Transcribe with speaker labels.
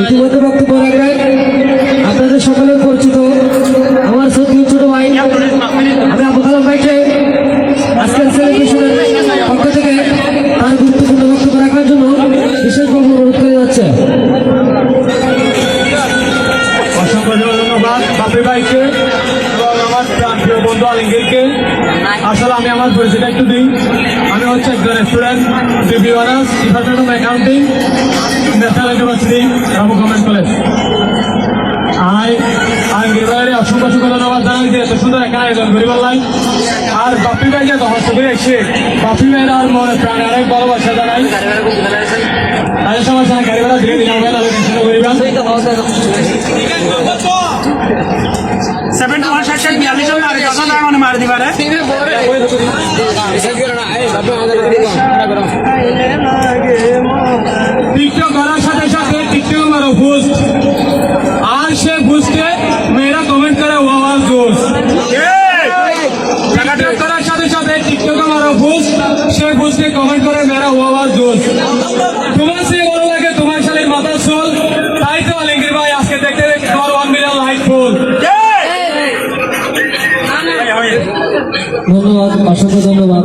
Speaker 1: ইতিমধ্যে বক্তব্য রাখবেন আপনাদের সকলের পরিচিত আমার সত্যি ছোট ভাই আমি আবু কালাম ভাইকে আজকের সেলিব্রেশনের পক্ষ থেকে তার গুরুত্বপূর্ণ বক্তব্য রাখার জন্য বিশেষভাবে অনুরোধ করে যাচ্ছে।
Speaker 2: অসংখ্য ধন্যবাদ বাপি ভাইকে এবং আমার প্রিয় বন্ধু আলমগীরকে। আসলে আমি আমার পরিচয়টা একটু দিই। আমি হচ্ছে একজন student degree honours department of accounting national university Ramu government college. Alamgir ভাইয়ের অসংখ্য ধন্যবাদ জানাই যে এত সুন্দর একটা আয়োজন করিবার লাই। আর বাপি ভাইকে হস্ত করে এসে বাপি ভাইয়ের আর মনে প্রাণে অনেক ভালোবাসা জানাই। তাদের সমস্যা গাড়ি ভাড়া ধীরে ধীরে আমরা টেনশন করিবা
Speaker 3: 71 মার দিবারে
Speaker 2: টিকটক করার সাথে সাথে টিকটক মারো পোস্ট আর সে পোস্টে মেয়েরা কমেন্ট করে ও আওয়াজ দোস্ত। টিকটক করার সাথে সাথে টিকটকে মারো পোস্ট সে পোস্টে কমেন্ট করে মেয়েরা ও আওয়াজ দোস্ত। তোমার সে ভালো লাগে তোমার শালীর মাথার চুল, তাই তো আলমগীর ভাই আজকে দেখতে দেখতে 1 মিলিয়ন লাইক ফুল।
Speaker 1: ধন্যবাদ, অসংখ্য ধন্যবাদ।